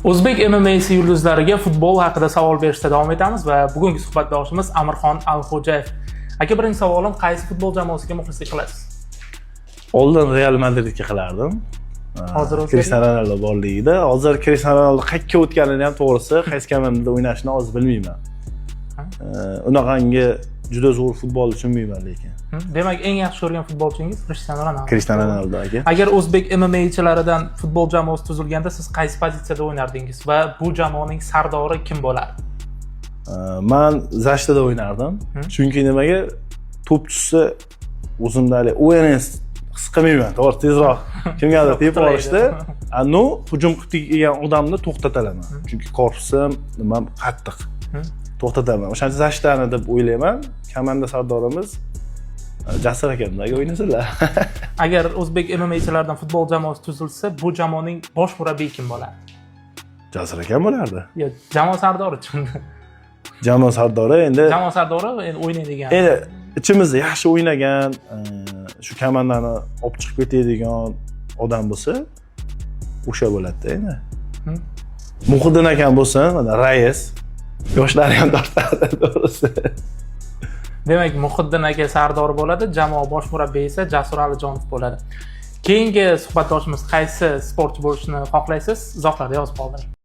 O'zbek MMA'si yulduzlariga futbol haqida savol berishda davom etamiz va bugungi suhbatdoshimiz Amirxon Alxo'jayev. Aka, birinchi savolim, qaysi futbol jamoasiga muxlislik qilasiz? Oldin Real Madridga qilardim. Hozir Cristiano Ronaldo borligida. Hozir Cristiano Ronaldo qayerga o'tganini ham to'g'risi, qaysi komandada o'ynashini hozir bilmayman. Unaqangi juda zo'r futbol tushunmayman lekin. Demak, eng yaxshi ko'rgan futbolchingiz Cristiano Ronaldo. Cristiano Ronaldo aka. Agar o'zbek MMA'chilaridan futbol jamoasi tuzilganda siz qaysi pozitsiyada o'ynardingiz va bu jamoaning sardori kim bo'lardi? Men Zashtada o'ynardim. Chunki nimaga? To'p tushsa o'zimdagi o'yinni his qilmayman. To'g'ri, tezroq kimgadir tepib olishdi. Hujum qilib kelgan odamni to'xtatalaman. Chunki korpusim nima qattiq. To'xtataman. O'shanda Zashtani deb o'ylayman. Komanda sardorimiz Jasur akamdagi o'ynasizlar. Agar o'zbek MMA'chilaridan futbol jamoasi tuzilsa, bu jamoaning bosh murabbiyi kim bo'lardi? Jasur akam bo'lardi. Yo'q, jamoa sardori tushundim. Jamoa sardori endi o'ynaydigan. Endi ichimizda yaxshi o'ynagan, shu komandani olib chiqib ketadigan odam bo'lsa, o'sha bo'ladi endi. Muhiddin akam bo'lsin, mana rais, yoshlari ham tortadi, to'g'risi. Demak, Muhiddin aka sardor bo'ladi, jamoa bosh murabbiyi esa Jasur Alijonov bo'ladi. Keyingi suhbatdoshimiz qaysi sportchi bo'lishni xohlaysiz? Izohlarda yozib qoldiring.